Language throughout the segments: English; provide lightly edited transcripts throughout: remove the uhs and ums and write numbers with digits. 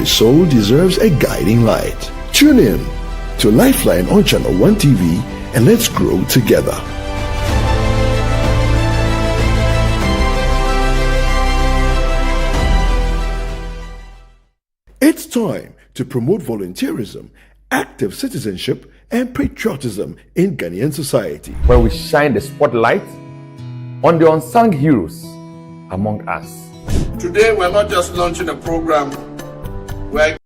Every soul deserves a guiding light. Tune in to Lifeline on Channel 1 TV and let's grow together. It's time to promote volunteerism, active citizenship, and patriotism in Ghanaian society, where we shine the spotlight on the unsung heroes among us. Today, we're not just launching a program, we're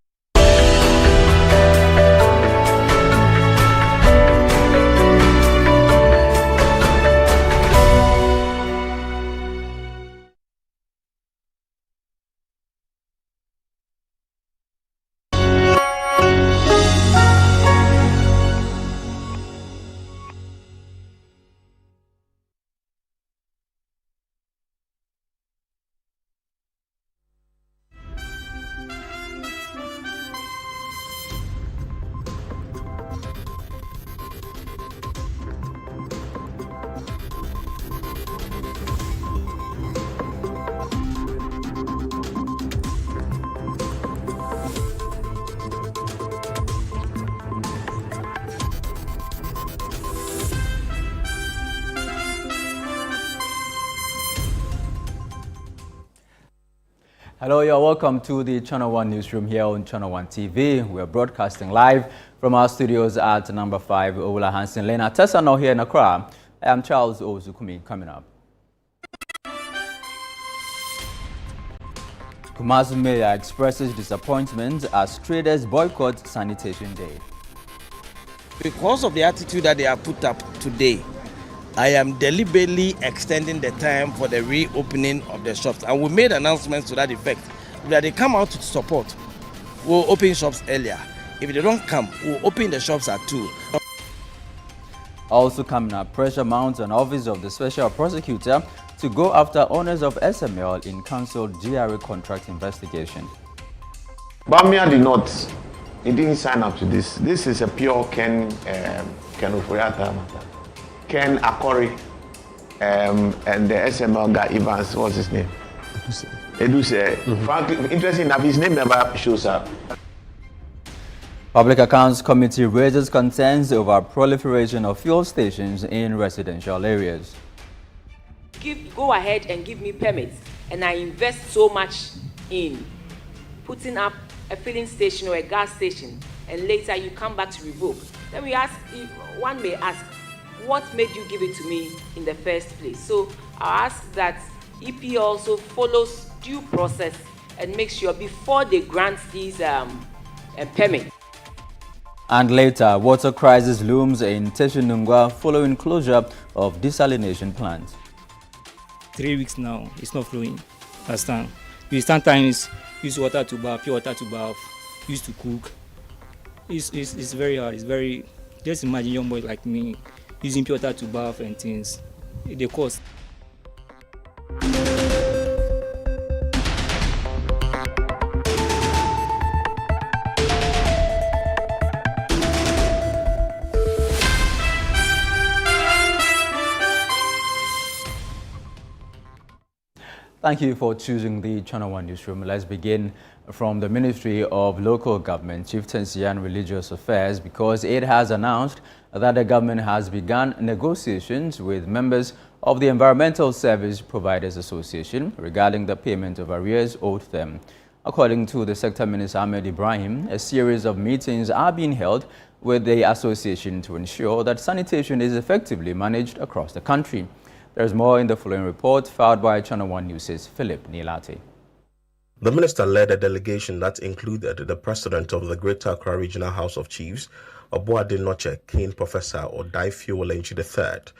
Hello, you're welcome to the Channel 1 Newsroom here on Channel 1 TV. We're broadcasting live from our studios at number 5, Ola Hansen Lane. Tessa now here in Accra. I'm Charles Ozukumi. Coming up. Kumasi Mayor expresses disappointment as traders boycott Sanitation Day. Because of the attitude that they have put up today, I am deliberately extending the time for the reopening of the shops. And we made announcements to that effect. If they come out to support, we'll open shops earlier. If they don't come, we'll open the shops at 2. Also coming up, pressure mounts on Office of the Special Prosecutor to go after owners of SML in cancelled GRA contract investigation. Bamia did not. He didn't sign up to this. This is a pure Ken Oforiata matter. Ken Akori and the SML guy Evans, what's his name? Eduse. Frankly, interesting enough, his name never shows up. Public Accounts Committee raises concerns over proliferation of fuel stations in residential areas. Go ahead and give me permits, and I invest so much in putting up a filling station or a gas station, and later you come back to revoke. Then one may ask, what made you give it to me in the first place? So I ask that EP also follows due process and make sure before they grant these permits. And later, water crisis looms in Teshinungwa following closure of desalination plant. 3 weeks now, it's not flowing. Understand? We sometimes use water to bath, pure water to bath, used to cook. It's very hard. It's very. Just imagine young boys like me using pure water to bath and things. They cost. Thank you for choosing the Channel 1 Newsroom. Let's begin from the Ministry of Local Government, Chieftaincy and Religious Affairs, because it has announced that the government has begun negotiations with members of the Environmental Service Providers Association regarding the payment of arrears owed them. According to the Sector Minister Ahmed Ibrahim, a series of meetings are being held with the association to ensure that sanitation is effectively managed across the country. There's more in the following report filed by Channel 1 News' Philip Nilate. The minister led a delegation that included the president of the Greater Accra Regional House of Chiefs, Obuade Noche, King Professor Odai Fuolenchi III,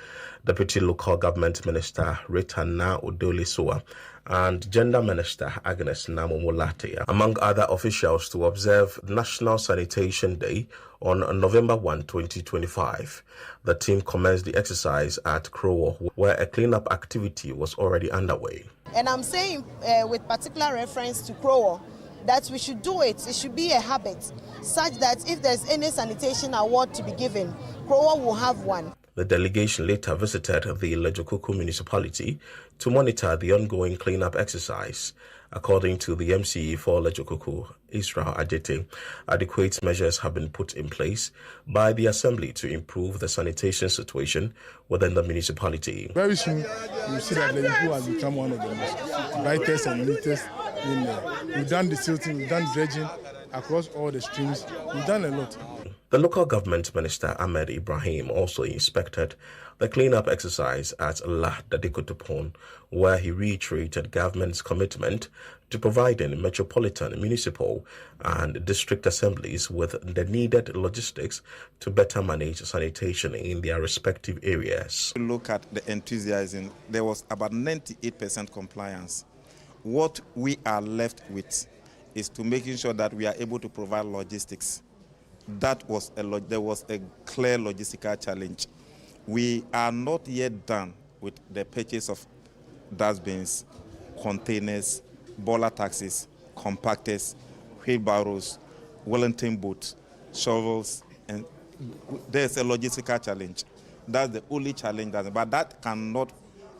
Deputy Local Government Minister Rita Na Odolisua, and Gender Minister Agnes Namomolate, among other officials, to observe National Sanitation Day on November 1, 2025. The team commenced the exercise at Krowo, where a cleanup activity was already underway. And I'm saying with particular reference to Krowo that we should do it. It should be a habit such that if there's any sanitation award to be given, Krowo will have one. The delegation later visited the Lejokuku municipality to monitor the ongoing cleanup exercise. According to the MCE for Lejokuku, Israel Adjete, adequate measures have been put in place by the assembly to improve the sanitation situation within the municipality. Very soon, you see that Lejokuku has become one of the most brightest and neatest in there. We've done the silting, we've done dredging across all the streams. We've done a lot. The local government minister Ahmed Ibrahim also inspected the cleanup exercise at La Dadikotopon, where he reiterated government's commitment to providing metropolitan, municipal and district assemblies with the needed logistics to better manage sanitation in their respective areas. Look at the enthusiasm. There was about 98% compliance. What we are left with is to making sure that we are able to provide logistics. There was a clear logistical challenge. We are not yet done with the purchase of dustbins, containers, boiler taxis, compactors, wheelbarrows, Wellington boots, shovels, and there's a logistical challenge. That's the only challenge, but that cannot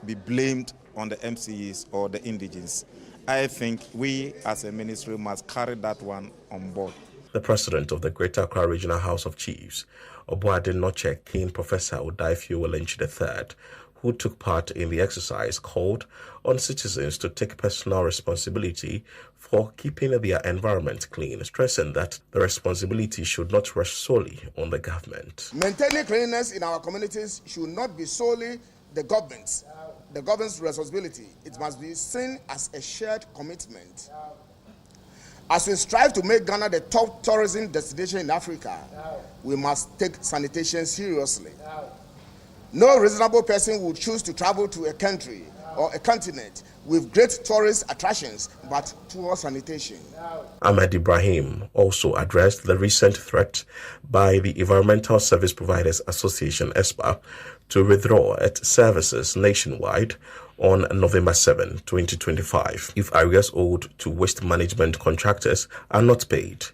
be blamed on the MCEs or the indigenes. I think we as a ministry must carry that one on board. The president of the Greater Accra Regional House of Chiefs, Obuade Noche King Professor Odaifio Walenchi III, who took part in the exercise, called on citizens to take personal responsibility for keeping their environment clean, stressing that the responsibility should not rest solely on the government. Maintaining cleanliness in our communities should not be solely the government's responsibility. It must be seen as a shared commitment. As we strive to make Ghana the top tourism destination in Africa, we must take sanitation seriously. No reasonable person would choose to travel to a country or a continent with great tourist attractions but poor sanitation. Ahmed Ibrahim also addressed the recent threat by the Environmental Service Providers Association, ESPA, to withdraw its services nationwide on November 7, 2025, if areas owed to waste management contractors are not paid.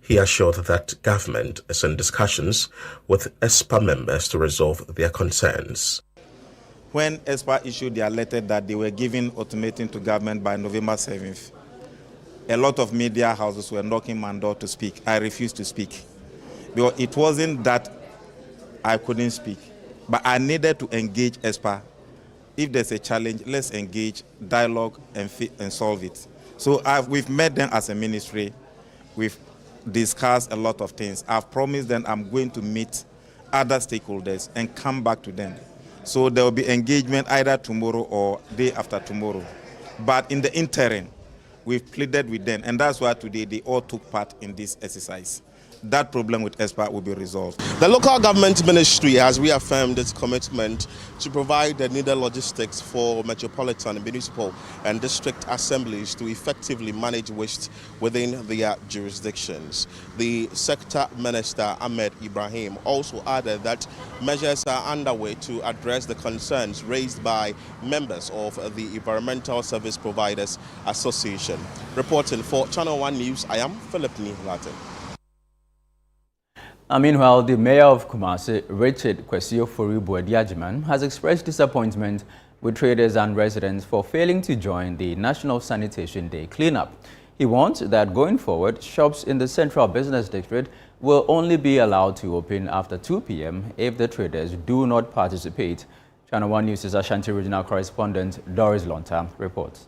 He assured that government is in discussions with ESPA members to resolve their concerns. When ESPA issued their letter that they were giving ultimatum to government by November 7th, a lot of media houses were knocking my door to speak. I refused to speak. Because it wasn't that I couldn't speak, but I needed to engage ESPA. If there's a challenge, let's engage, dialogue, and solve it. So we've met them as a ministry. We've discussed a lot of things. I've promised them I'm going to meet other stakeholders and come back to them. So there will be engagement either tomorrow or day after tomorrow. But in the interim, we've pleaded with them, and that's why today they all took part in this exercise. That problem with ESPA will be resolved. The local government ministry has reaffirmed its commitment to provide the needed logistics for metropolitan, municipal and district assemblies to effectively manage waste within their jurisdictions. The sector minister, Ahmed Ibrahim, also added that measures are underway to address the concerns raised by members of the Environmental Service Providers Association. Reporting for Channel 1 News, I am Philip Latin. Meanwhile, the mayor of Kumasi, Richard Kwesio Foribu-Adiajiman, has expressed disappointment with traders and residents for failing to join the National Sanitation Day cleanup. He wants that going forward, shops in the Central Business District will only be allowed to open after 2 p.m. if the traders do not participate. Channel 1 News' Ashanti Regional Correspondent Doris Lonta reports.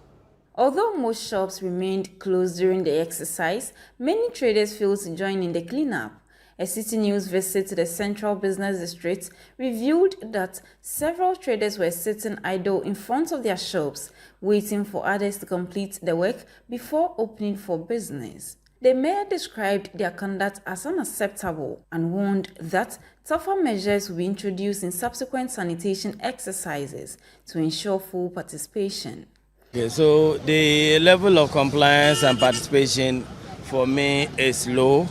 Although most shops remained closed during the exercise, many traders failed to join in the cleanup. A City News visit to the Central Business District revealed that several traders were sitting idle in front of their shops, waiting for others to complete the work before opening for business. The mayor described their conduct as unacceptable and warned that tougher measures will be introduced in subsequent sanitation exercises to ensure full participation. Okay, so the level of compliance and participation for me is low.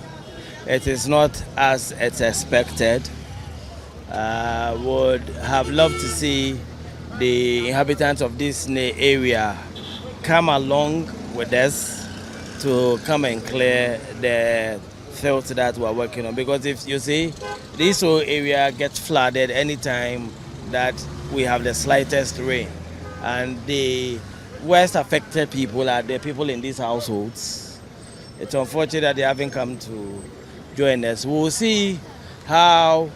It is not as it's expected. I would have loved to see the inhabitants of this area come along with us to come and clear the field that we are working on, because if you see, this whole area gets flooded anytime that we have the slightest rain, and the worst affected people are the people in these households. It's unfortunate that they haven't come to join us. We'll see how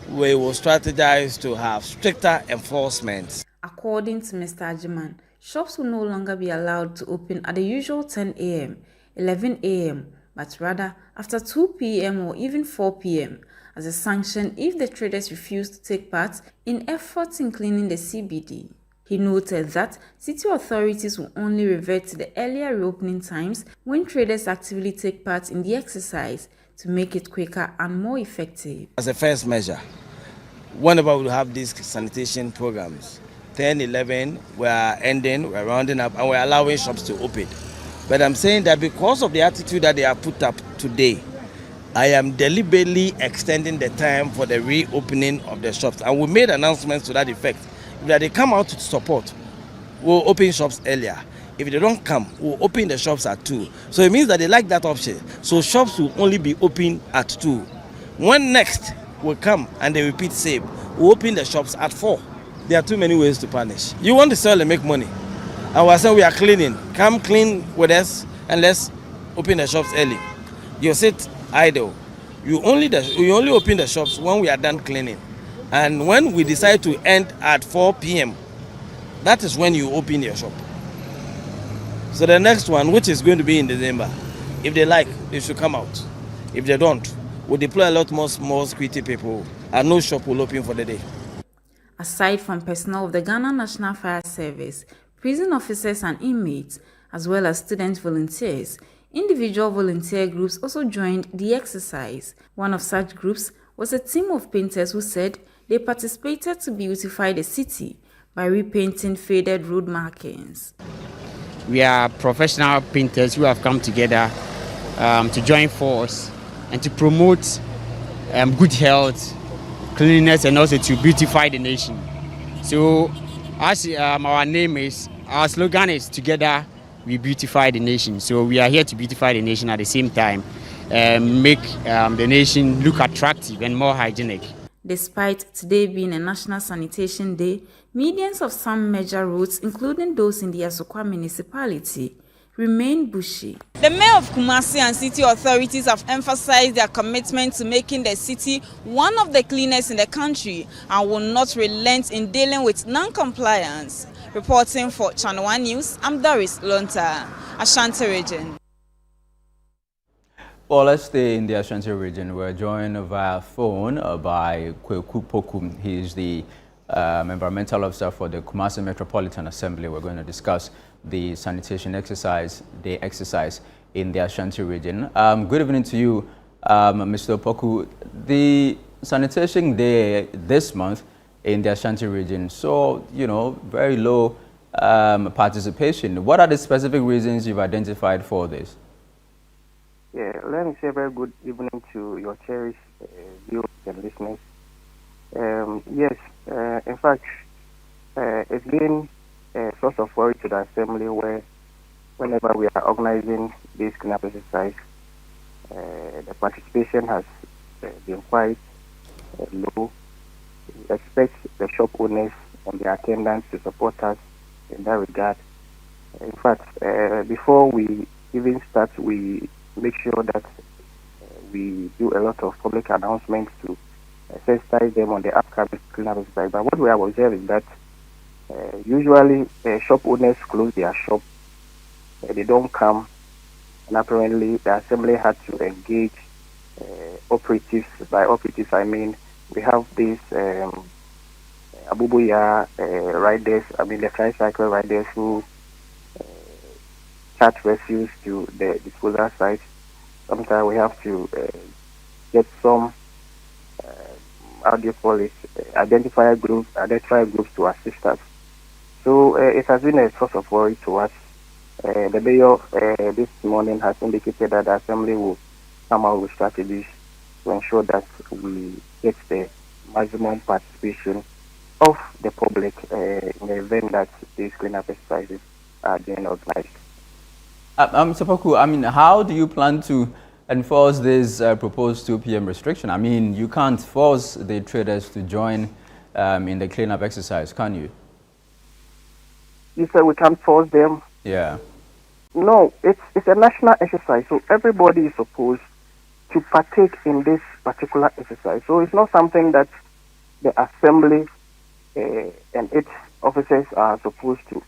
we will strategize to have stricter enforcement. According to Mr. Ajiman, shops will no longer be allowed to open at the usual 10 a.m., 11 a.m., but rather after 2 p.m. or even 4 p.m. as a sanction if the traders refuse to take part in efforts in cleaning the CBD. He noted that city authorities will only revert to the earlier reopening times when traders actively take part in the exercise to make it quicker and more effective. As a first measure, whenever we have these sanitation programs, 10, 11, we're ending, we're rounding up, and we're allowing shops to open. But I'm saying that because of the attitude that they have put up today, I am deliberately extending the time for the reopening of the shops. And we made announcements to that effect. If they come out to support, we'll open shops earlier. If they don't come, we'll open the shops at 2. So it means that they like that option. So shops will only be open at 2. When next will come and they repeat same, we'll open the shops at 4. There are too many ways to punish. You want to sell and make money. And we're saying we are cleaning. Come clean with us and let's open the shops early. You sit idle. You only open the shops when we are done cleaning. And when we decide to end at 4 p.m., that is when you open your shop. So the next one, which is going to be in December, if they like, they should come out. If they don't, we'll deploy a lot more security people and no shop will open for the day. Aside from personnel of the Ghana National Fire Service, prison officers and inmates, as well as student volunteers, individual volunteer groups also joined the exercise. One of such groups was a team of painters who said they participated to beautify the city by repainting faded road markings. We are professional painters who have come together to join force and to promote good health, cleanliness, and also to beautify the nation. So as our name is, our slogan is "Together we beautify the nation." So we are here to beautify the nation at the same time, make the nation look attractive and more hygienic. Despite today being a National Sanitation Day, medians of some major roads, including those in the Asokwa municipality, remain bushy. The mayor of Kumasi and city authorities have emphasized their commitment to making the city one of the cleanest in the country and will not relent in dealing with non-compliance. Reporting for Channel 1 News, I'm Doris Lonta, Ashanti region. Well, let's stay in the Ashanti region. We're joined via phone by Kweku Pokum. He is the environmental officer for the Kumasi Metropolitan Assembly. We're going to discuss the sanitation exercise, in the Ashanti region. Good evening to you, Mr. Poku. The sanitation day this month in the Ashanti region, so, very low participation. What are the specific reasons you've identified for this? Yeah, let me say a very good evening to your cherished viewers and listeners. Yes, in fact, it's been a source of worry to the assembly where whenever we are organizing this cleanup exercise, the participation has been quite low. We expect the shop owners and the attendants to support us in that regard. In fact, before we even start, we make sure that we do a lot of public announcements to sensitize them on the upcoming cleanup exercise. But what we have observed is that usually shop owners close their shop, they don't come, and apparently the assembly had to engage operatives. By operatives, I mean we have these Abubuya riders, the tricycle riders who charge refuse to the disposal site. Sometimes we have to get some identify groups to assist us. So it has been a source of worry to us. The mayor this morning has indicated that the assembly will come out with strategies to ensure that we get the maximum participation of the public in the event that these cleanup exercises are being organized. Mr. Poku, how do you plan to enforce this proposed 2 p.m. restriction? I mean, you can't force the traders to join in the cleanup exercise, can you? You said we can't force them? Yeah. No, it's a national exercise, so everybody is supposed to partake in this particular exercise. So it's not something that the assembly and its officers are supposed to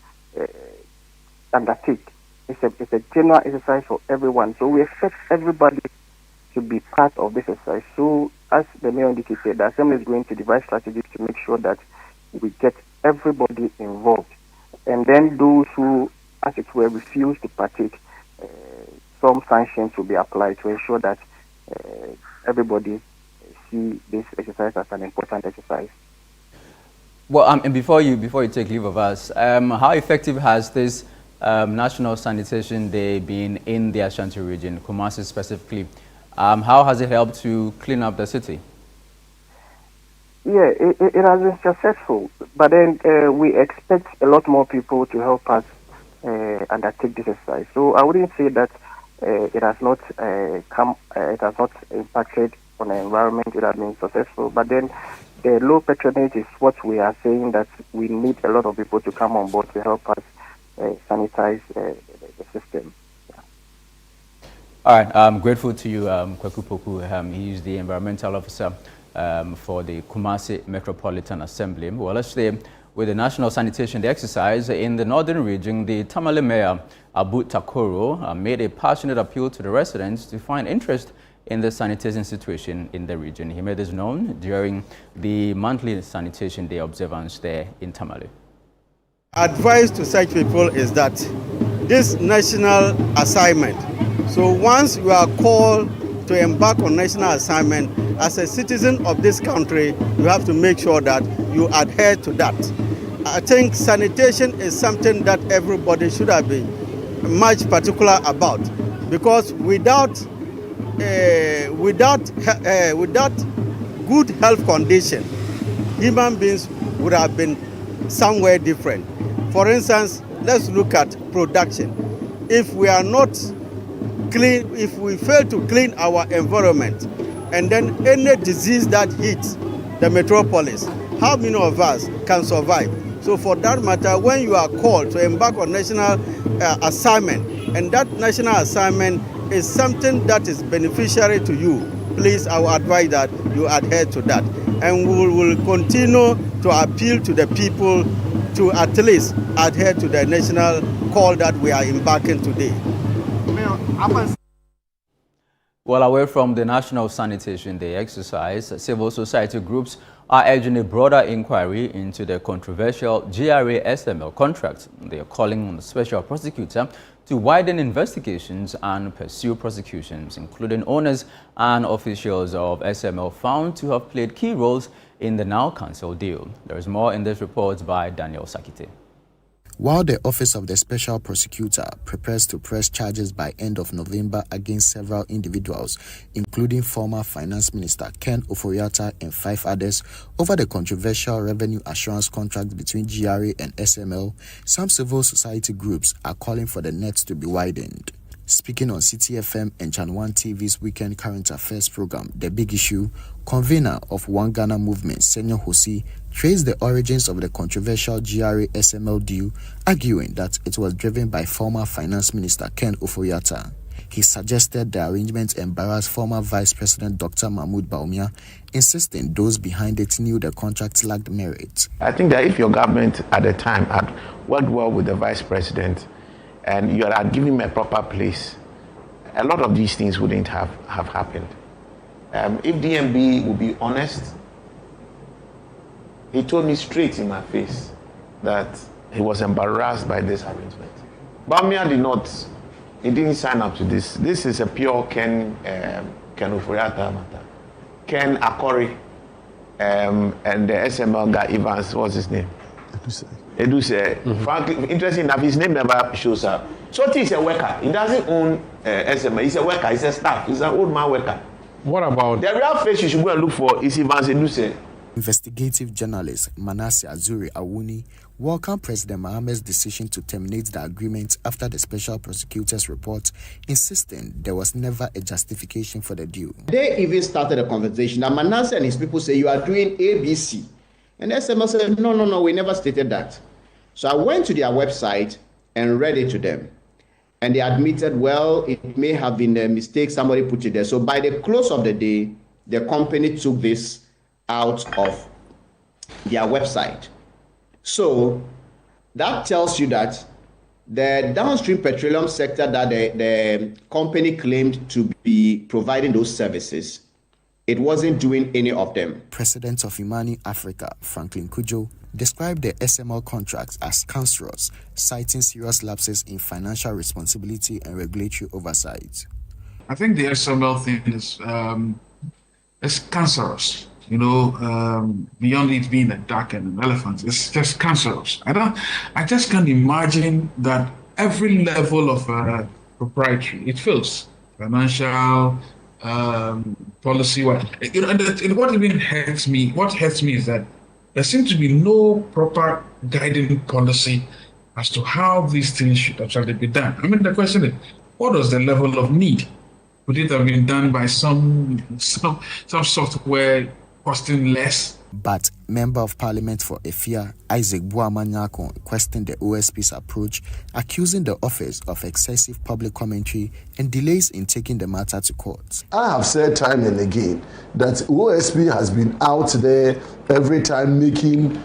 undertake. It's a general exercise for everyone. So we expect everybody to be part of this exercise. So as the mayor indicated, the assembly is going to devise strategies to make sure that we get everybody involved. And then those who, as it were, refuse to partake, some sanctions will be applied to ensure that everybody see this exercise as an important exercise. Well, and before you take leave of us, how effective has this National Sanitation Day been in the Ashanti region, Kumasi specifically? How has it helped to clean up the city? Yeah, it has been successful, but then we expect a lot more people to help us undertake this exercise. So I wouldn't say that it has not impacted on the environment. It has been successful, but then the low patronage is what we are saying, that we need a lot of people to come on board to help us sanitize the system. Yeah. All right, I'm grateful to you, Kwaku Poku. He's the environmental officer for the Kumasi Metropolitan Assembly. Well, let's stay with the National Sanitation Day exercise in the northern region. The Tamale Mayor, Abu Takoro, made a passionate appeal to the residents to find interest in the sanitation situation in the region. He made this known during the monthly Sanitation Day observance there in Tamale. Advice to such people is that this national assignment, so once you are called to embark on national assignment, as a citizen of this country, you have to make sure that you adhere to that. I think sanitation is something that everybody should have been much particular about, because without good health condition, human beings would have been somewhere different. For instance, let's look at production. If we are not clean, if we fail to clean our environment, and then any disease that hits the metropolis, how many of us can survive? So for that matter, when you are called to embark on national assignment, and that national assignment is something that is beneficiary to you, please, I will advise that you adhere to that. And we will continue to appeal to the people to at least adhere to the national call that we are embarking today. Well, away from the National Sanitation Day exercise, civil society groups are urging a broader inquiry into the controversial GRA SML contract. They are calling on the special prosecutor to widen investigations and pursue prosecutions, including owners and officials of SML found to have played key roles in the now-cancelled deal. There is more in this report by Daniel Sakite. While the Office of the Special Prosecutor prepares to press charges by end of November against several individuals, including former Finance Minister Ken Ofori-Atta and 5 others, over the controversial revenue assurance contract between GRA and SML, some civil society groups are calling for the net to be widened. Speaking on City FM and Channel 1 TV's weekend current affairs program, The Big Issue, convener of One Ghana Movement, Senyor Hosi, traced the origins of the controversial GRA SML deal, arguing that it was driven by former Finance Minister Ken Ofori-Atta. He suggested the arrangement embarrassed former Vice President Dr. Mahmoud Bawumia, insisting those behind it knew the contract lacked merit. I think that if your government at the time had worked well with the Vice President, and you had given him a proper place, a lot of these things wouldn't have happened. If DMB would be honest, he told me straight in my face that he was embarrassed by this arrangement. Bawumia he didn't sign up to this. This is a pure Ken Ofori-Atta matter. Ken Akori and the SML guy, Evans, what's his name? Eduse. Frankly, interesting enough, his name never shows up. So he's a worker. He doesn't own SMA. He's a worker. He's a staff. He's an old man worker. What about the real face you should go and look for is Evans Eduse. Investigative journalist Manasseh Azuri Awuni welcomed President Mohammed's decision to terminate the agreement after the special prosecutor's report, insisting there was never a justification for the deal. They even started a conversation that Manasseh and his people say you are doing ABC. And SML said, no, we never stated that. So I went to their website and read it to them. And they admitted, well, it may have been a mistake, somebody put it there. So by the close of the day, the company took this out of their website. So that tells you that the downstream petroleum sector that the company claimed to be providing those services, it wasn't doing any of them. President of Imani Africa, Franklin Kujo, described the SML contracts as cancerous, citing serious lapses in financial responsibility and regulatory oversight. I think the SML thing is cancerous. Beyond it being a duck and an elephant, it's just cancerous. I just can't imagine that every level of proprietary, it fails. Financial, policy, and what even hurts me is that there seems to be no proper guiding policy as to how these things should actually be done. I mean, the question is, what was the level of need? Would it have been done by some software costing less? But Member of Parliament for Efia, Isaac Buamanyako, questioned the OSP's approach, accusing the office of excessive public commentary and delays in taking the matter to court. I have said time and again that OSP has been out there every time making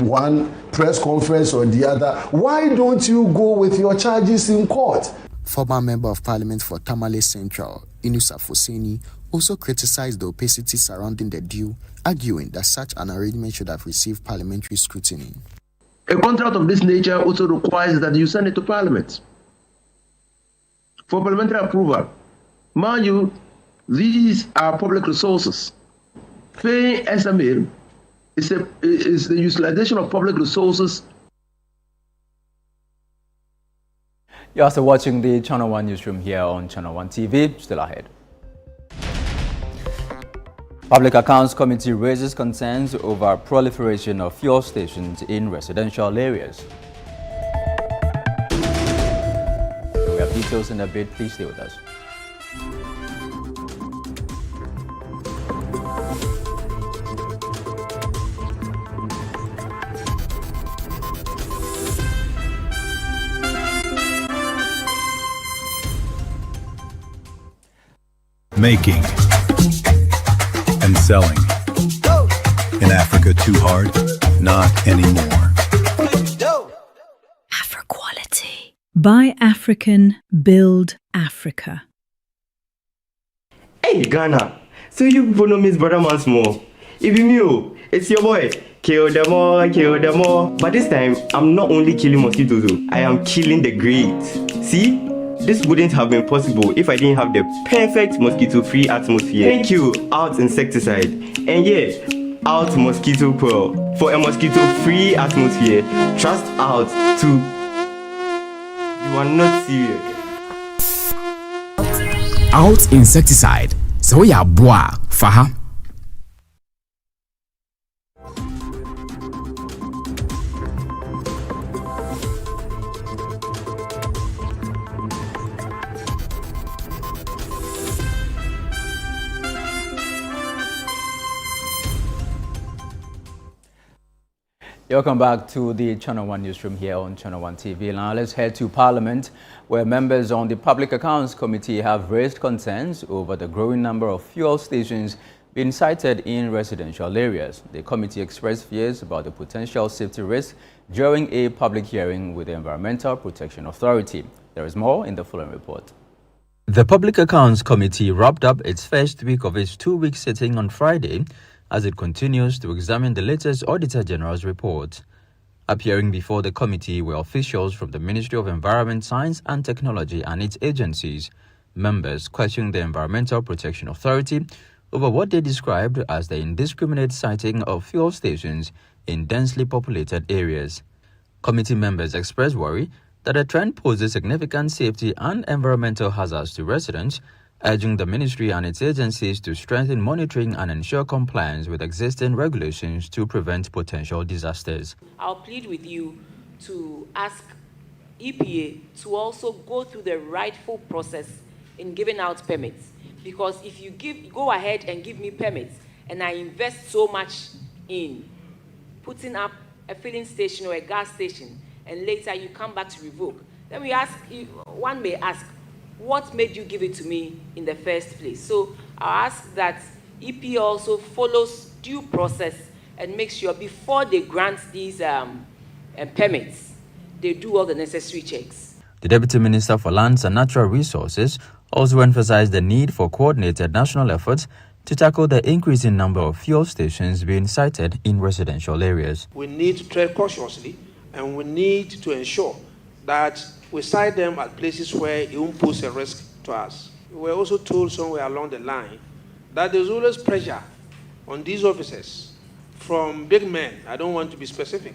one press conference or the other. Why don't you go with your charges in court? Former Member of Parliament for Tamale Central, Inusa Foseni, also criticized the opacity surrounding the deal, arguing that such an arrangement should have received parliamentary scrutiny. A contract of this nature also requires that you send it to Parliament for parliamentary approval. Mind you, these are public resources. Paying SML is the utilization of public resources. You're also watching the Channel 1 Newsroom here on Channel 1 TV. Still ahead. Public Accounts Committee raises concerns over proliferation of fuel stations in residential areas. We have details in a bit. Please stay with us. Making and selling. In Africa, too hard? Not anymore. Afro-quality. Buy African, build Africa. Hey, Ghana. So you people know Miss Brother Once more. If you knew, it's your boy. Kill them all, kill them all. But this time, I'm not only killing mosquitoes, I am killing the great. See? This wouldn't have been possible if I didn't have the perfect mosquito-free atmosphere. Thank you, Out Insecticide. And yeah, Out Mosquito Pearl. For a mosquito-free atmosphere, trust Out to... You are not serious. Out Insecticide. So ya boa, faha. Welcome back to the Channel 1 Newsroom here on Channel 1 TV. Now let's head to Parliament, where members on the Public Accounts Committee have raised concerns over the growing number of fuel stations being sited in residential areas. The committee expressed fears about the potential safety risk during a public hearing with the Environmental Protection Authority. There is more in the following report. The Public Accounts Committee wrapped up its first week of its two-week sitting on Friday as it continues to examine the latest Auditor General's report. Appearing before the committee were officials from the Ministry of Environment, Science and Technology and its agencies. Members questioned the Environmental Protection Authority over what they described as the indiscriminate siting of fuel stations in densely populated areas. Committee members expressed worry that the trend poses significant safety and environmental hazards to residents urging the ministry and its agencies to strengthen monitoring and ensure compliance with existing regulations to prevent potential disasters. I'll plead with you to ask EPA to also go through the rightful process in giving out permits. Because if you go ahead and give me permits and I invest so much in putting up a filling station or a gas station and later you come back to revoke, then one may ask, what made you give it to me in the first place? So I'll ask that EPA also follows due process and make sure before they grant these permits, they do all the necessary checks. The Deputy Minister for Lands and Natural Resources also emphasized the need for coordinated national efforts to tackle the increasing number of fuel stations being sited in residential areas. We need to tread cautiously and we need to ensure that we site them at places where it won't pose a risk to us. We were also told somewhere along the line that there's always pressure on these officers from big men, I don't want to be specific,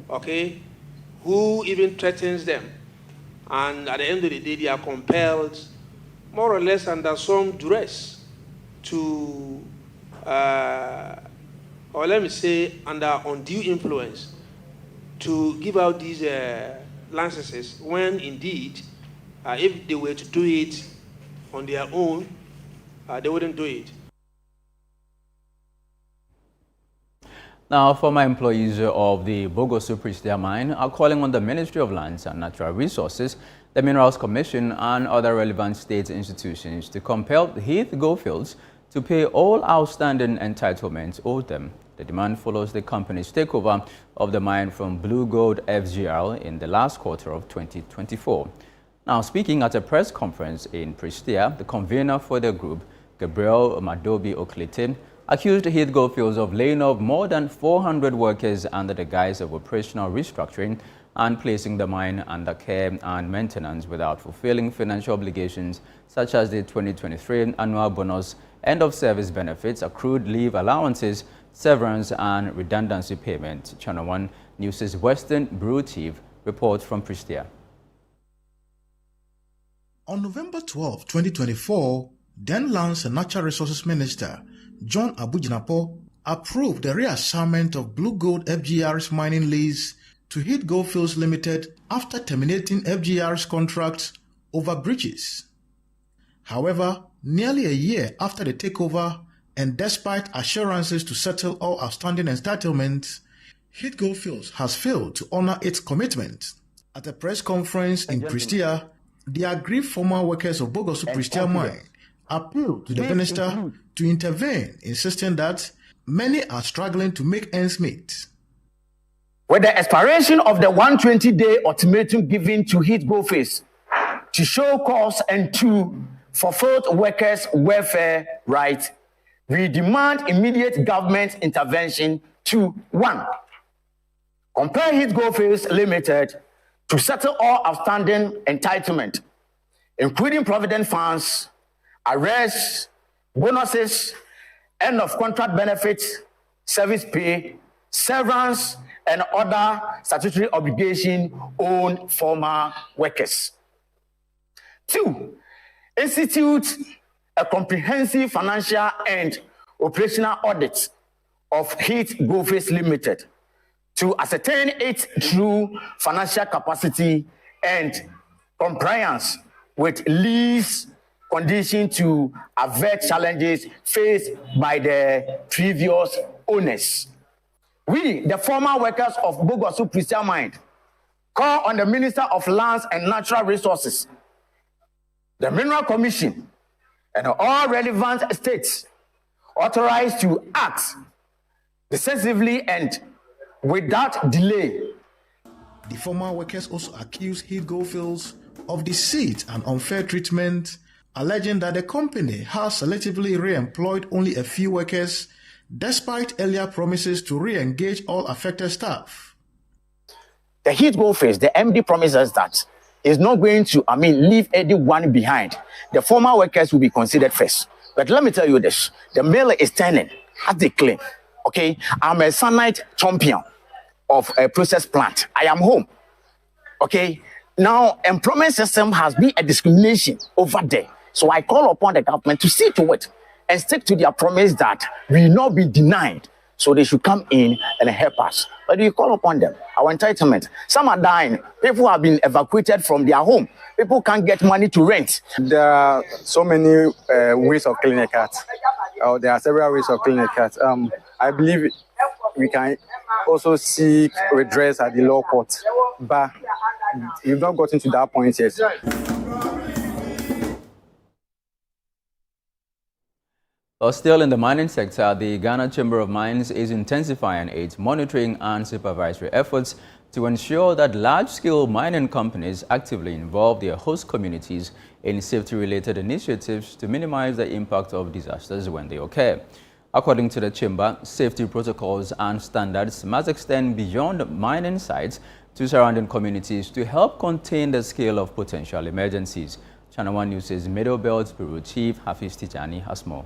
okay, who even threatens them. And at the end of the day, they are compelled, more or less under some duress, to, or let me say, under undue influence, to give out these licenses when indeed, if they were to do it on their own, they wouldn't do it. Now, former employees of the Bogosu Pristia mine are calling on the Ministry of Lands and Natural Resources, the Minerals Commission, and other relevant state institutions to compel Heath Goldfields to pay all outstanding entitlements owed them. The demand follows the company's takeover of the mine from Blue Gold FGR in the last quarter of 2024. Now, speaking at a press conference in Pristia, the convener for the group, Gabriel Madobi Okletin, accused Heath Goldfields of laying off more than 400 workers under the guise of operational restructuring and placing the mine under care and maintenance without fulfilling financial obligations such as the 2023 annual bonus, end-of-service benefits, accrued leave allowances, severance and redundancy payment. Channel 1 News' Western Bureau Chief reports from Pristia. On November 12, 2024, then Lands and Natural Resources Minister John Abujinapo approved the reassignment of Blue Gold FGR's mining lease to Heath Goldfields Limited after terminating FGR's contracts over breaches. However, nearly a year after the takeover and despite assurances to settle all outstanding entitlements, Heath Goldfields has failed to honor its commitment. At a press conference in Pristia, the aggrieved former workers of Bogosu Pristia mine appealed to the minister to intervene, insisting that many are struggling to make ends meet. With the expiration of the 120-day ultimatum given to Heath Goldfields to show cause and to fulfill workers' welfare rights, we demand immediate government intervention to 1. Compel Heath Goldfields Limited to settle all outstanding entitlement, including provident funds, arrests, bonuses, end of contract benefits, service pay, severance, and other statutory obligation on former workers. 2, institute a comprehensive financial and operational audit of Heath Goldfields Limited to ascertain its true financial capacity and compliance with lease conditions to avert challenges faced by the previous owners. We, the former workers of Bogosu Pristia mine, call on the Minister of Lands and Natural Resources, the Mineral Commission, and all relevant states authorized to act decisively and without delay. The former workers also accused Heath Goldfields of deceit and unfair treatment, alleging that the company has selectively re-employed only a few workers despite earlier promises to re-engage all affected staff. The Heath Goldfields, the MD promises that is not going to, leave anyone behind. The former workers will be considered first. But let me tell you this, the mill is turning, as they claim. Okay, I'm a cyanide champion of a process plant. I am home. Okay, now employment system has been a discrimination over there. So I call upon the government to see to it and stick to their promise that we will not be denied. So they should come in and help us. But you call upon them, our entitlement. Some are dying. People have been evacuated from their home. People can't get money to rent. There are so many ways of killing a cat. There are several ways of killing a cat. I believe we can also seek redress at the law court, but we've not gotten to that point yet. Well, still in the mining sector, the Ghana Chamber of Mines is intensifying its monitoring and supervisory efforts to ensure that large-scale mining companies actively involve their host communities in safety-related initiatives to minimize the impact of disasters when they occur. According to the Chamber, safety protocols and standards must extend beyond mining sites to surrounding communities to help contain the scale of potential emergencies. Channel 1 News' Middle Belt Bureau Chief Hafiz Tijani has more.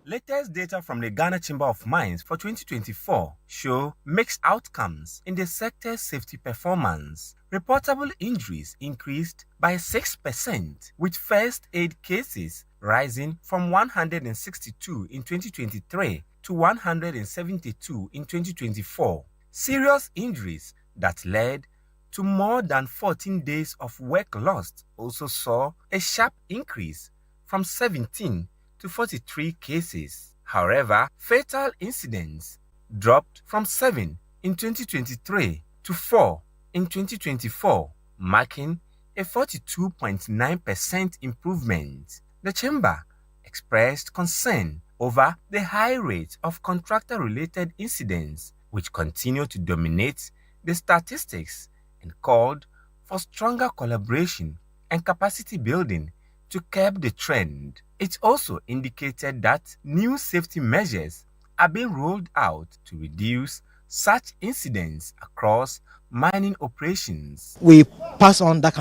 Latest data from the Ghana Chamber of Mines for 2024 show mixed outcomes in the sector's safety performance. Reportable injuries increased by 6%, with first aid cases rising from 162 in 2023 to 172 in 2024. Serious injuries that led to more than 14 days of work lost also saw a sharp increase from 17 to 43 cases. However, fatal incidents dropped from 7 in 2023 to 4 in 2024, marking a 42.9% improvement. The Chamber expressed concern over the high rate of contractor-related incidents, which continue to dominate the statistics, and called for stronger collaboration and capacity building to curb the trend. It also indicated that new safety measures are being rolled out to reduce such incidents across mining operations. We pass on that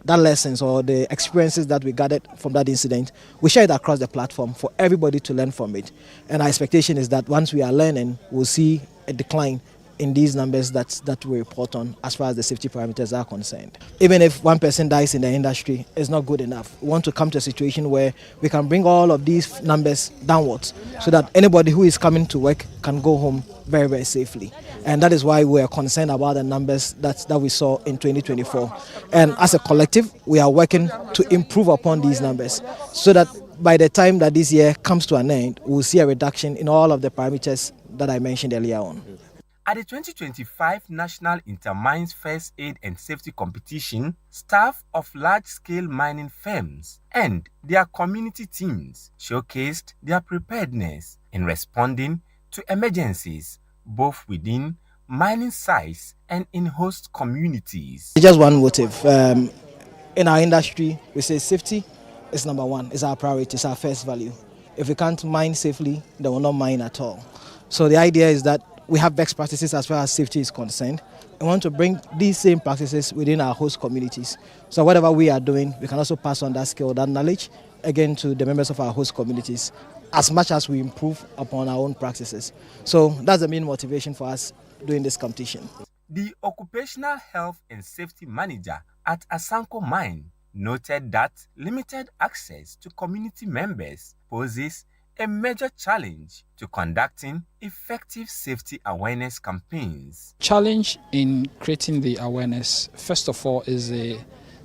lessons or the experiences that we gathered from that incident. We share it across the platform for everybody to learn from it. And our expectation is that once we are learning, we'll see a decline in these numbers that we report on as far as the safety parameters are concerned. Even if one person dies in the industry, it's not good enough. We want to come to a situation where we can bring all of these numbers downwards so that anybody who is coming to work can go home very, very safely. And that is why we are concerned about the numbers that we saw in 2024. And as a collective, we are working to improve upon these numbers so that by the time that this year comes to an end, we'll see a reduction in all of the parameters that I mentioned earlier on. At the 2025 National Intermines First Aid and Safety Competition, staff of large-scale mining firms and their community teams showcased their preparedness in responding to emergencies, both within mining sites and in host communities. Just one motive. In our industry, we say safety is number one. It's our priority. It's our first value. If we can't mine safely, they will not mine at all. So the idea is that we have best practices as far as safety is concerned. We want to bring these same practices within our host communities. So whatever we are doing, we can also pass on that skill, that knowledge, again to the members of our host communities, as much as we improve upon our own practices. So that's the main motivation for us doing this competition. The Occupational Health and Safety Manager at Asanko Mine noted that limited access to community members poses a major challenge to conducting effective safety awareness campaigns. Challenge in creating the awareness, first of all, is a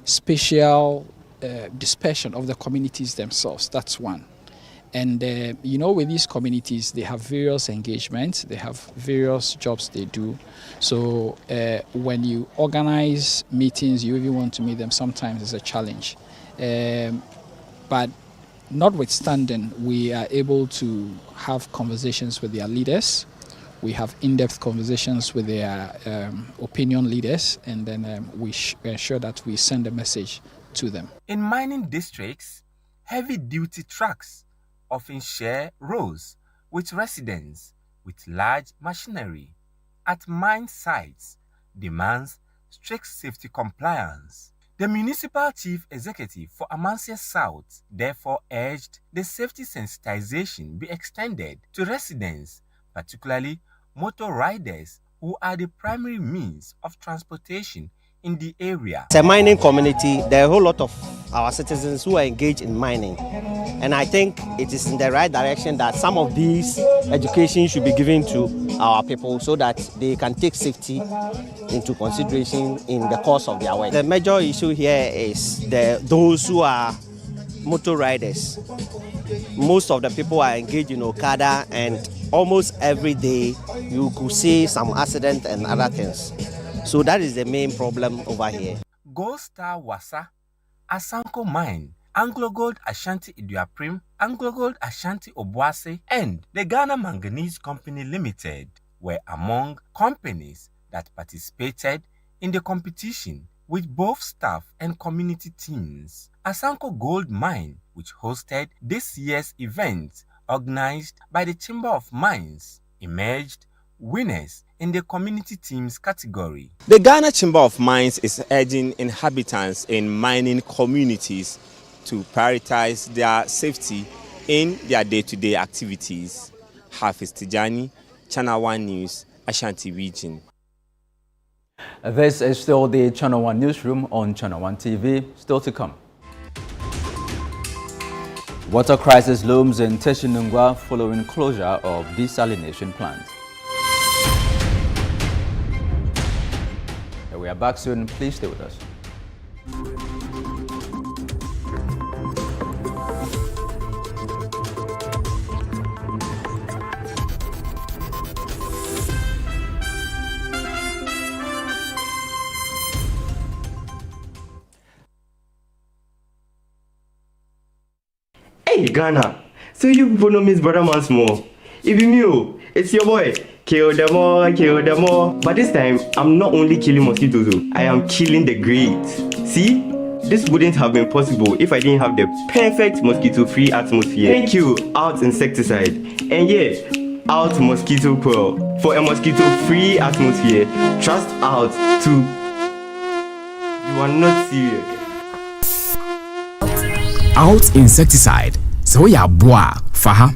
spatial dispersion of the communities themselves. That's one. And, with these communities, they have various engagements, they have various jobs they do. So when you organize meetings, you even want to meet them, sometimes it's a challenge. But notwithstanding, we are able to have conversations with their leaders. We have in-depth conversations with their opinion leaders, and then we ensure that we send a message to them. In mining districts, heavy-duty trucks often share roads with residents with large machinery. At mine sites, demands strict safety compliance. The Municipal Chief Executive for Amansia South therefore urged the safety sensitization be extended to residents, particularly motor riders who are the primary means of transportation in the area. It's a mining community. There are a whole lot of our citizens who are engaged in mining. And I think it is in the right direction that some of these education should be given to our people so that they can take safety into consideration in the course of their work. The major issue here is those who are motor riders. Most of the people are engaged in Okada, and almost every day you could see some accident and other things. So that is the main problem over here. Gold Star Wasa, Asanko Mine, Anglo Gold Ashanti Iduaprim, Anglo Gold Ashanti Obuasi, and the Ghana Manganese Company Limited were among companies that participated in the competition with both staff and community teams. Asanko Gold Mine, which hosted this year's event organized by the Chamber of Mines, emerged winners in the community teams category. The Ghana Chamber of Mines is urging inhabitants in mining communities to prioritize their safety in their day-to-day activities. Hafiz Tijani, Channel 1 News, Ashanti Region. This is still the Channel 1 Newsroom on Channel 1 TV, still to come. Water crisis looms in Teshinungwa following closure of desalination plant. We are back soon. Please stay with us. Hey Ghana, so you people know Miss Brother Man Small. If you knew, it's your boy. Kill them all. But this time, I'm not only killing mosquitoes, I am killing the greats. See? This wouldn't have been possible if I didn't have the perfect mosquito-free atmosphere. Thank you, Out Insecticide. And yeah, Out Mosquito Coil. For a mosquito-free atmosphere, trust Out to... You are not serious. Out Insecticide. So ya boa, faha.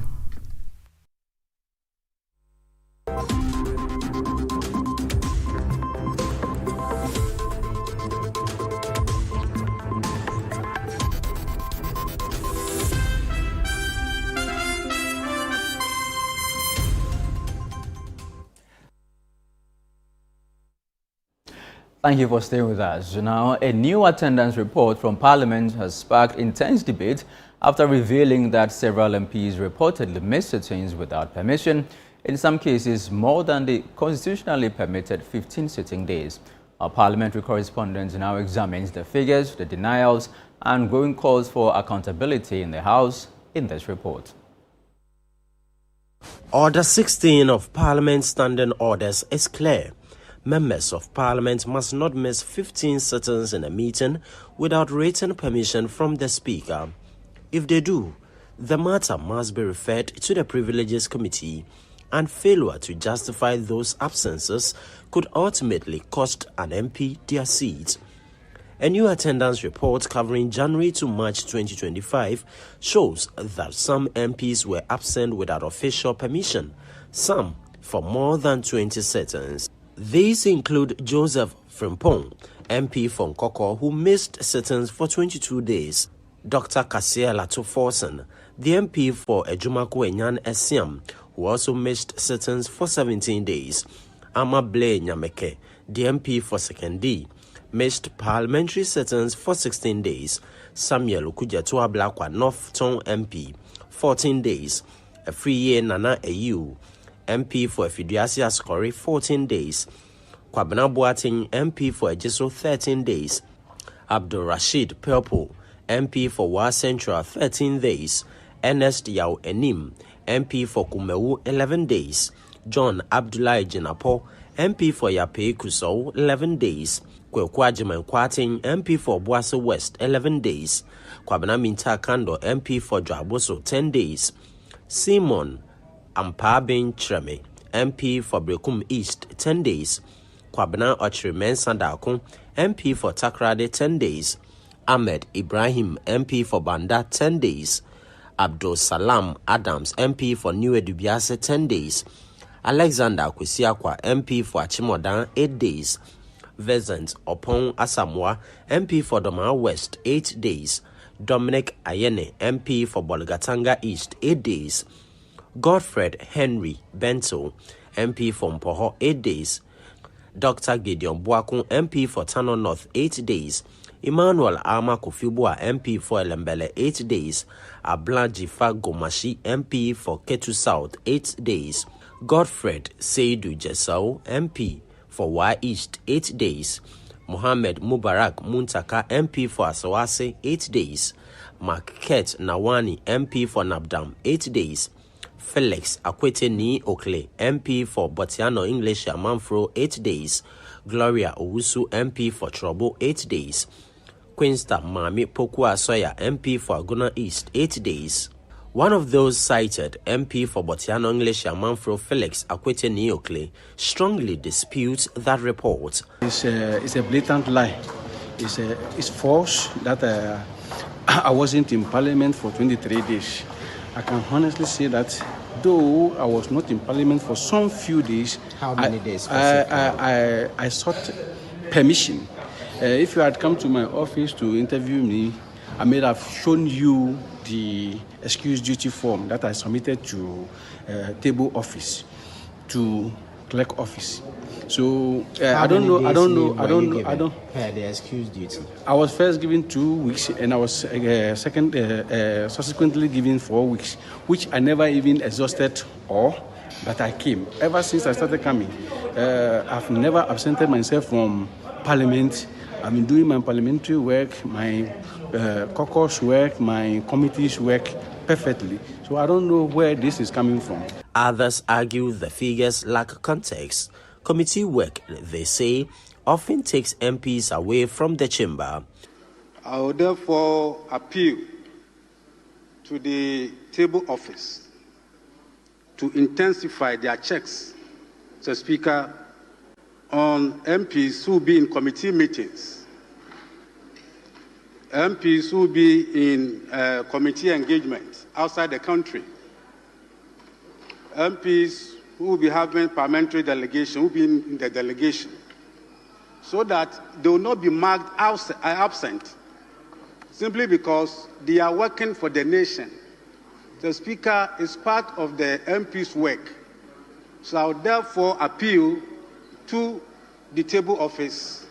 Thank you for staying with us. Now, a new attendance report from Parliament has sparked intense debate after revealing that several MPs reportedly missed sittings without permission, in some cases more than the constitutionally permitted 15 sitting days. Our parliamentary correspondent now examines the figures, the denials, and growing calls for accountability in the House in this report. Order 16 of Parliament's standing orders is clear. Members of Parliament must not miss 15 sittings in a meeting without written permission from the Speaker. If they do, the matter must be referred to the Privileges Committee, and failure to justify those absences could ultimately cost an MP their seat. A new attendance report covering January to March 2025 shows that some MPs were absent without official permission, some for more than 20 sittings. These include Joseph Frimpong, MP from Nkoko, who missed sittings for 22 days, Dr. Kasia Latoforsen, the MP for Ejumako Enyan Esiam, who also missed sittings for 17 days, Ama Ble Nyameke, the MP for Sekendi, missed parliamentary sittings for 16 days, Samuel Ukujatua Blakwa North Tong MP, 14 days, Afriye Nana Eyu, MP for Efidiasi Ascori, 14 days. Kwabena Boateng, MP for Ejiso, 13 days. Abdul Rashid Purple, MP for Wa Central, 13 days. Ernest Yao Enim, MP for Kumewu, 11 days. John Abdullahi Jinapo, MP for Yape Kusau, 11 days. Kwekwajiman Kwateng, MP for Boase West, 11 days. Kwabena Minta Kando, MP for Dwaboso, 10 days. Simon Ampabin Treme, MP for Brekum East, 10 days. Kwabena Ochri Mensandakon, MP for Takrade, 10 days. Ahmed Ibrahim, MP for Banda, 10 days. Abdul Salam Adams, MP for New Edubiase, 10 days. Alexander Kwesiakwa, MP for Achimodan, 8 days. Vincent Opon Asamoah, MP for Doma West, 8 days. Dominic Ayene, MP for Bolgatanga East, 8 days. Godfred Henry Bento, MP for Mpoho, 8 days. Dr. Gideon Buakun, MP for Tano North, 8 days. Emmanuel Ama Kofibua, MP for Elembele, 8 days. Ablan Jifa Gomashi, MP for Ketu South, 8 days. Godfred Seidu Jesau, MP for Wa East, 8 days. Mohammed Mubarak Muntaka, MP for Asawase, 8 days. Market Nawani, MP for Nabdam, 8 days. Felix Akweteni Okle, MP for Botiano English Amanfro, 8 days. Gloria Owusu, MP for Trouble, 8 days. Queensta Mami Pokua Soya, MP for Aguna East, 8 days. One of those cited, MP for Botiano English Amanfro, Felix Akweteni Okle, strongly disputes that report. It's a blatant lie. It's false that I wasn't in Parliament for 23 days. I can honestly say that though I was not in Parliament for some few days, how many days? I sought permission. If you had come to my office to interview me, I may have shown you the excuse duty form that I submitted to table office, to clerk office. So I don't know. The excuse duty. I was first given 2 weeks, and I was subsequently given 4 weeks, which I never even exhausted but I came. Ever since I started coming, I've never absented myself from Parliament. I've been doing my parliamentary work, my caucus work, my committees work perfectly. So I don't know where this is coming from. Others argue the figures lack context. Committee work, they say, often takes MPs away from the chamber. I will therefore appeal to the table office to intensify their checks, Mr. Speaker, on MPs who will be in committee meetings, MPs who will be in committee engagement outside the country, MPs who will be having parliamentary delegation, who will be in the delegation, so that they will not be marked absent simply because they are working for the nation. The Speaker is part of the MP's work. So I would therefore appeal to the table office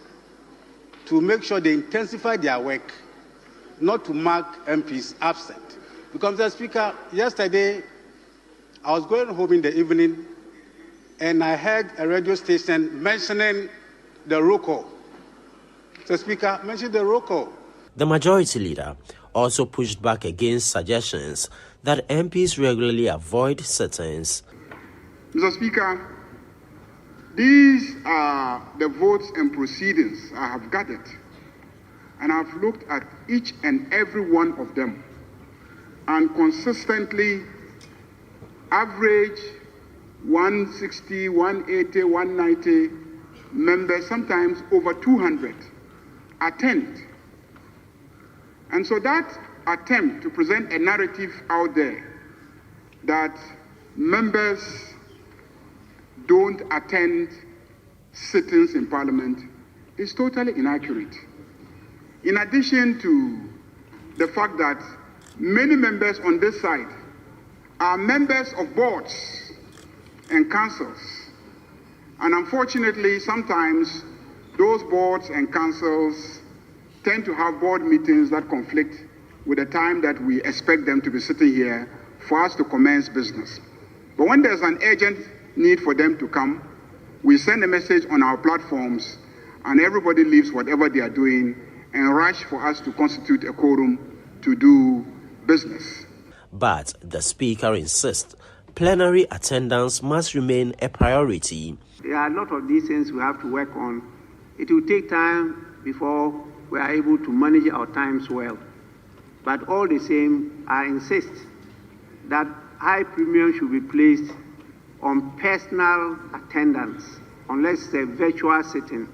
to make sure they intensify their work, not to mark MPs absent. Because, Mr. Speaker, yesterday I was going home in the evening and I heard a radio station mentioning the roll call. Mr. Speaker, mention the roll call. The majority leader also pushed back against suggestions that MPs regularly avoid sittings. Mr. Speaker, these are the votes and proceedings I have gathered, and I've looked at each and every one of them, and consistently average 160, 180, 190 members, sometimes over 200, attend. And so that attempt to present a narrative out there that members don't attend sittings in Parliament is totally inaccurate. In addition to the fact that many members on this side are members of boards and councils, and unfortunately sometimes those boards and councils tend to have board meetings that conflict with the time that we expect them to be sitting here for us to commence business. But when there's an urgent need for them to come, we send a message on our platforms and everybody leaves whatever they are doing and rush for us to constitute a quorum to do business. But the Speaker insists plenary attendance must remain a priority. There are a lot of these things we have to work on. It will take time before we are able to manage our times well. But all the same, I insist that high premium should be placed on personal attendance, unless it's a virtual sitting,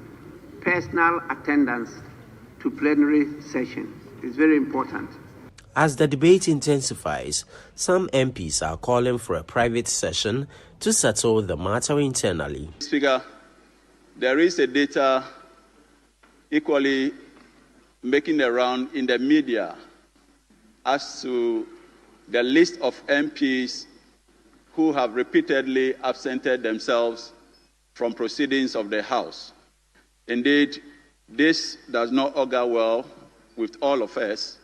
personal attendance to plenary session is very important. As the debate intensifies, some MPs are calling for a private session to settle the matter internally. Speaker, there is a data equally making a round in the media as to the list of MPs who have repeatedly absented themselves from proceedings of the House. Indeed, this does not augur well with all of us,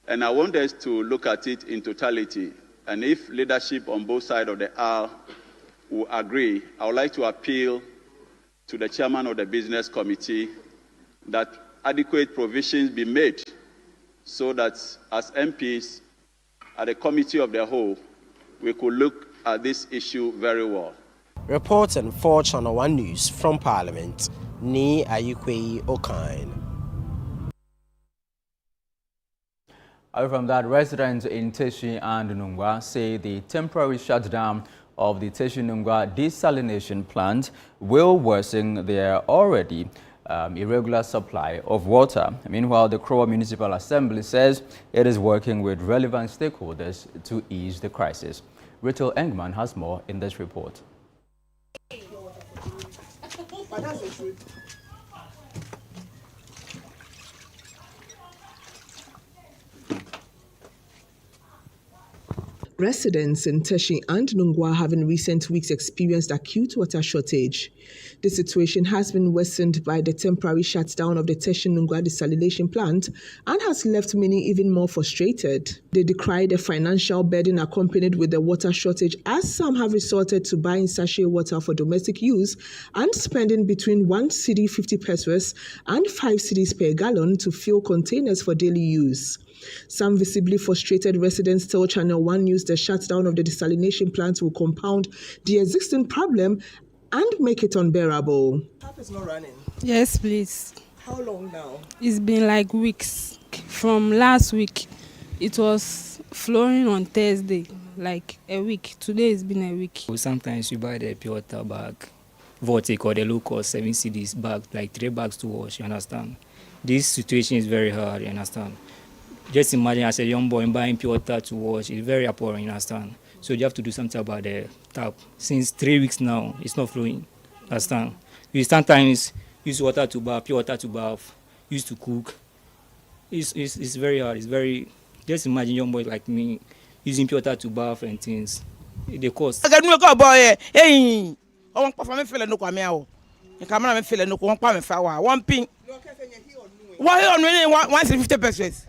and I want us to look at it in totality. And if leadership on both sides of the aisle will agree, I would like to appeal to the chairman of the Business Committee that adequate provisions be made so that as MPs at the Committee of the Whole, we could look at this issue very well. Reporting for Channel 1 News from Parliament, Ni Ayukwe Okain. Away from that, residents in Teshi and Nungwa say the temporary shutdown of the Teshi Nungwa desalination plant will worsen their already irregular supply of water. Meanwhile, the Krowa Municipal Assembly says it is working with relevant stakeholders to ease the crisis. Rachel Engman has more in this report. Residents in Teshi and Nungwa have in recent weeks experienced acute water shortage. The situation has been worsened by the temporary shutdown of the Teshi Nungwa desalination plant and has left many even more frustrated. They decry the financial burden accompanied with the water shortage, as some have resorted to buying sachet water for domestic use and spending between 1 cedi 50 pesos and 5 cedis per gallon to fill containers for daily use. Some visibly frustrated residents tell Channel 1 News the shutdown of the desalination plant will compound the existing problem and make it unbearable. Tap is not running. Yes, please. How long now? It's been like weeks. From last week, it was flowing on Thursday, like a week. Today it's been a week. Sometimes you buy the pure water bag, Vortic or the low cost 7 cedis bag, like 3 bags to wash, you understand? This situation is very hard, you understand? Just imagine as a young boy buying pure water to wash, it's very appalling, you understand? So you have to do something about the tap. Since 3 weeks now, it's not flowing, understand? You sometimes use water to bath, pure water to bath, used to cook. It's very hard, it's very, just imagine young boys like me using pure water to bath and things. They cost. I can't go boy, hey, I want to feel no come out. You come and feel no one pound one pin. Why on 150 pesos?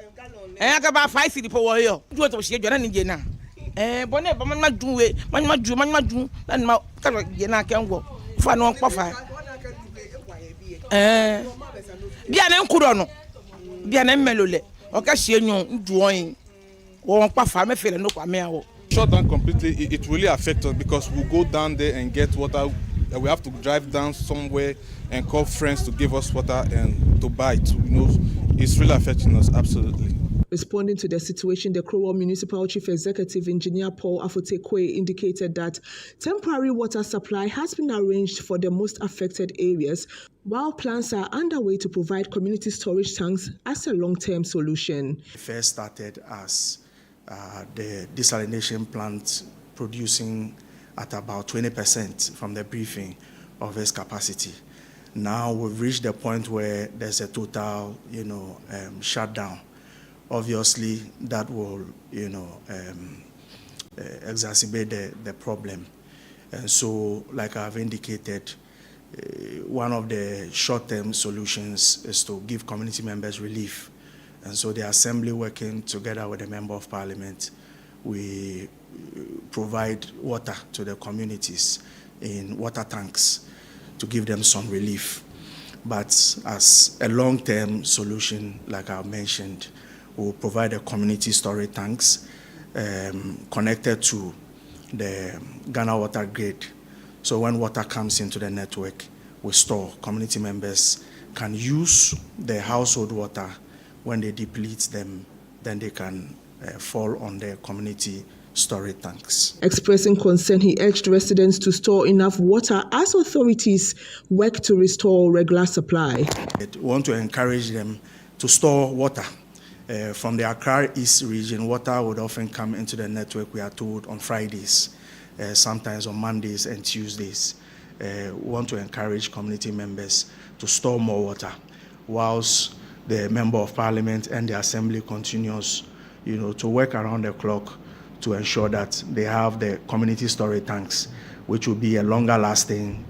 I can buy 5 cedi per warrior. Do what was here, Jana. Bonnet, but man, do it, man, and my Jana can go. For no puffer. Bianem Kurono, Bianem Melole, or Cashion, drawing, or puffer, me feel no come out. Shut down completely, it really affects us because we go down there and get water. We have to drive down somewhere and call friends to give us water and to buy it. You know, it's really affecting us, absolutely. Responding to the situation, the Krowa Municipal Chief Executive Engineer Paul Afotekwe indicated that temporary water supply has been arranged for the most affected areas, while plans are underway to provide community storage tanks as a long-term solution. It first started as the desalination plant producing at about 20% from the briefing of its capacity. Now we've reached the point where there's a total, shutdown. Obviously, that will, exacerbate the problem. And so, like I've indicated, one of the short-term solutions is to give community members relief. And so the Assembly, working together with the Member of Parliament, we provide water to the communities in water tanks to give them some relief. But as a long-term solution, like I mentioned, we'll provide a community storage tanks connected to the Ghana water grid. So when water comes into the network, we store. Community members can use the household water. When they deplete them, then they can fall on the community storage tanks. Expressing concern, he urged residents to store enough water as authorities work to restore regular supply. We want to encourage them to store water. From the Accra East region, water would often come into the network, we are told, on Fridays, sometimes on Mondays and Tuesdays. We want to encourage community members to store more water. whilst the Member of Parliament and the Assembly continues, to work around the clock to ensure that they have the community storage tanks, which will be a longer lasting,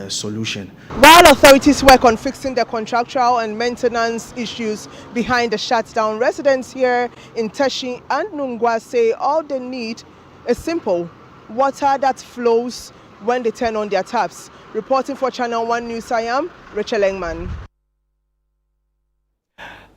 solution. While authorities work on fixing the contractual and maintenance issues behind the shutdown, residents here in Teshi and Nungwa say all they need is simple water that flows when they turn on their taps. Reporting for Channel 1 News, I am Rachel Engman.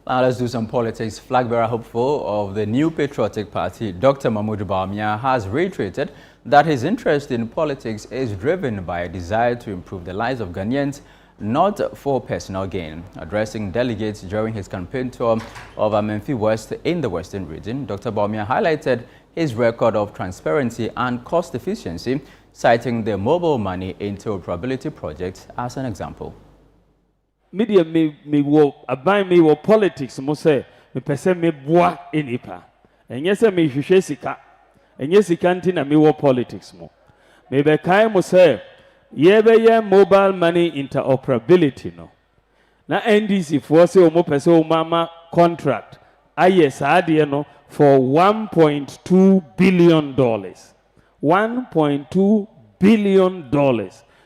Now let's do some politics. Flag bearer hopeful of the New Patriotic Party, Dr. Mahmoud Bawumia, has reiterated that his interest in politics is driven by a desire to improve the lives of Ghanaians, not for personal gain. Addressing delegates during his campaign tour of Amenfi West in the Western region, Dr. Bawumia highlighted his record of transparency and cost efficiency, citing the mobile money interoperability project as an example. Media me wo aban me wo politics mo say me pese me boa enipa enye se me hwehwe sika enye sika nti na me wo politics mo me be kai mo say ye be ye mobile money interoperability no na NDC for say o mo pese o mama contract aye saade no for $1.2 billion. $1.2 billion.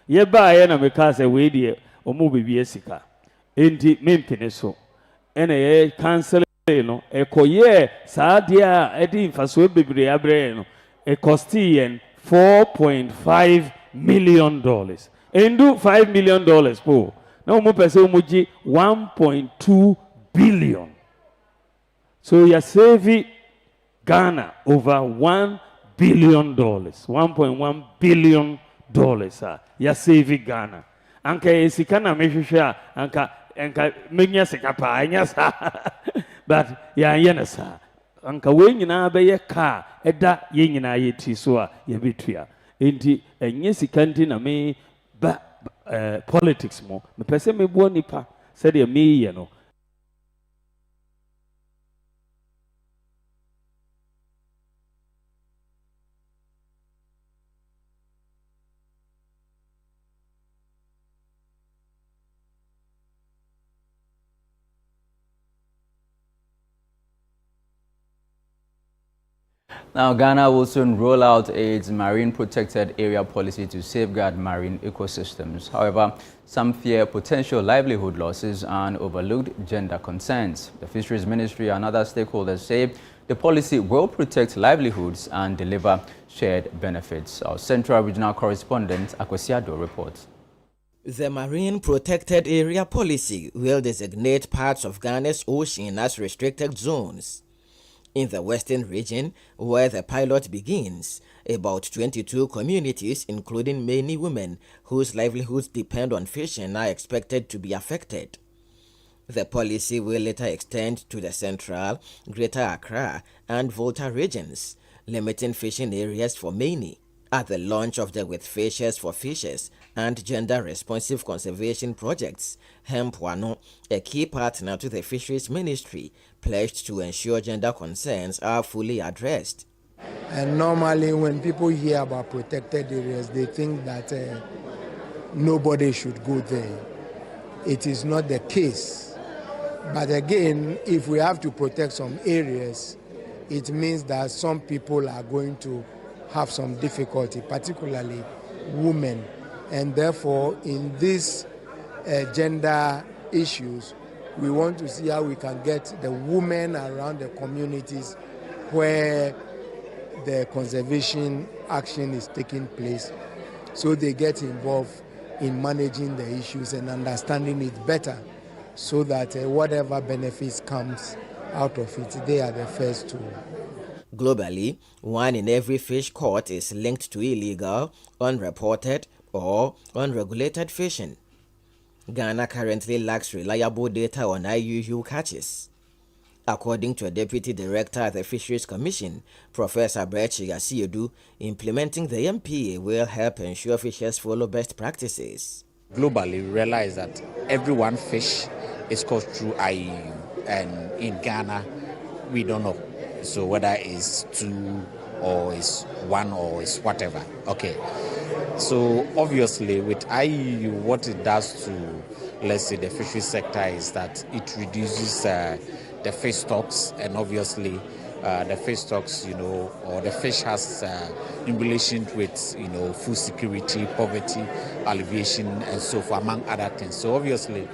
Ye ba ye na me ka say we die o mo be sika enti mempene so ene ye cancel no ekoye saadia edi mfaso bebre abre no e costi yen $4.5 million endu $5 million po na mo pese mo gi 1.2 billion. So you save Ghana over $1 billion, $1.1 billion you save Ghana. Anka esikana mehwehwe anka menya sika pa anya sa but ya yena sa anka we nyina be ye ka eda ye nyina ye ti so a ye betua enti enye sika nti na me ba politics mo me pese me bo nipa said ye me ye no. Now, Ghana will soon roll out its marine protected area policy to safeguard marine ecosystems. However, some fear potential livelihood losses and overlooked gender concerns. The Fisheries Ministry and other stakeholders say the policy will protect livelihoods and deliver shared benefits. Our Central Regional Correspondent, Akwesiado, reports. The Marine Protected Area Policy will designate parts of Ghana's ocean as restricted zones. In the Western region, where the pilot begins, about 22 communities, including many women whose livelihoods depend on fishing, are expected to be affected. The policy will later extend to the Central, Greater Accra, and Volta regions, limiting fishing areas for many. At the launch of the With Fishes for Fishes and gender-responsive conservation projects, Hempwano, a key partner to the Fisheries Ministry, pledged to ensure gender concerns are fully addressed. And normally when people hear about protected areas, they think that nobody should go there. It is not the case. But again, if we have to protect some areas, it means that some people are going to have some difficulty, particularly women. And therefore, in these gender issues, we want to see how we can get the women around the communities where the conservation action is taking place, so they get involved in managing the issues and understanding it better, so that whatever benefits comes out of it, they are the first to. Globally, 1 in every fish caught is linked to illegal, unreported, or unregulated fishing. Ghana currently lacks reliable data on IUU catches. According to a deputy director at the Fisheries Commission, Professor Brechi Asiedu, implementing the MPA will help ensure fishers follow best practices. Globally, we realize that every one fish is caught through IUU, and in Ghana, we don't know. So whether it's 2 or it's 1 or it's whatever. Okay. So obviously with IUU, what it does to, let's say, the fishery sector is that it reduces the fish stocks, and obviously the fish stocks, or the fish has in relation with, food security, poverty alleviation, and so forth, among other things. So obviously,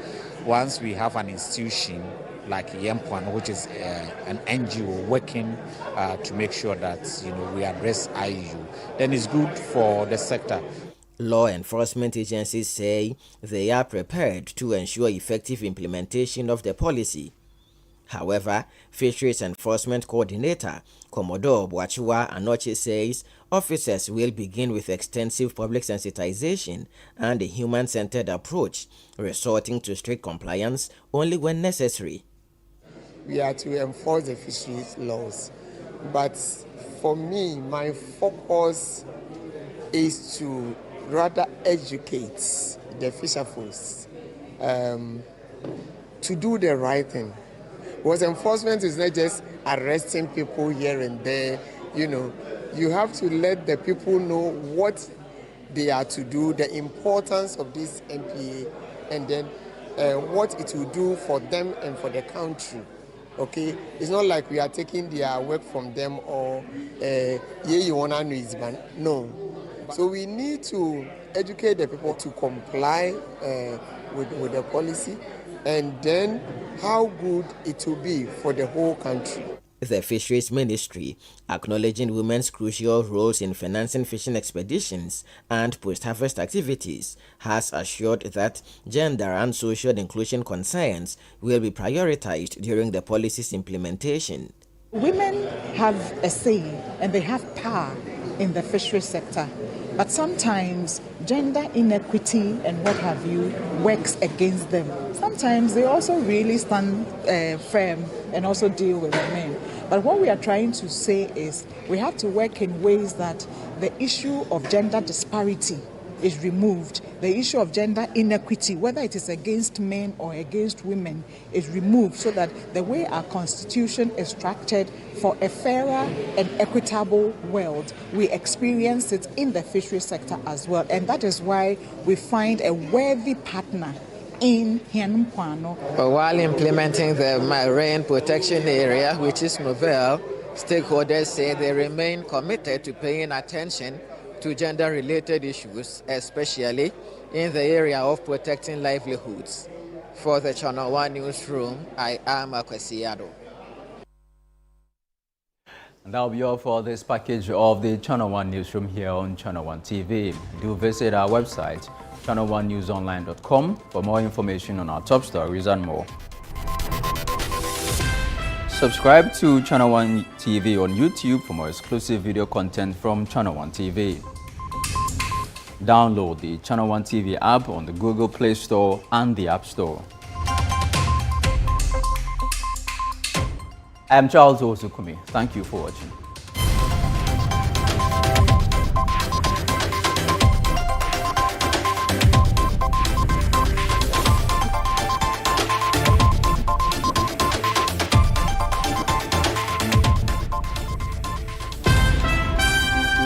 once we have an institution like Yempuan, which is an NGO working to make sure that we address IUU, then it's good for the sector. Law enforcement agencies say they are prepared to ensure effective implementation of the policy. However, Fisheries Enforcement Coordinator Commodore Boachua Anoche says officers will begin with extensive public sensitization and a human-centered approach, resorting to strict compliance only when necessary. We are to enforce the fisheries laws, but for me, my focus is to rather educate the fisher folks to do the right thing. Because enforcement is not just arresting people here and there. You have to let the people know what they are to do, the importance of this MPA, and then what it will do for them and for the country. Okay, it's not like we are taking their work from them or no. So we need to educate the people to comply with the policy, and then how good it will be for the whole country. The Fisheries Ministry, acknowledging women's crucial roles in financing fishing expeditions and post-harvest activities, has assured that gender and social inclusion concerns will be prioritized during the policy's implementation. Women have a say and they have power in the fisheries sector, but sometimes gender inequity and what have you works against them. Sometimes they also really stand firm and also deal with the men. But what we are trying to say is we have to work in ways that the issue of gender disparity is removed. The issue of gender inequity, whether it is against men or against women, is removed, so that the way our constitution is structured for a fairer and equitable world, we experience it in the fishery sector as well. And that is why we find a worthy partner in Yempuan. While implementing the marine protection area, which is novel, stakeholders say they remain committed to paying attention to gender-related issues, especially in the area of protecting livelihoods. For the Channel One Newsroom, I am Akwesiado. And that'll be all for this package of the Channel One Newsroom here on Channel One TV. Do visit our website, channel1newsonline.com, for more information on our top stories and more. Subscribe to Channel One TV on YouTube for more exclusive video content from Channel One TV. Download the Channel One TV app on the Google Play Store and the App Store. I'm Charles Osukumi. Thank you for watching.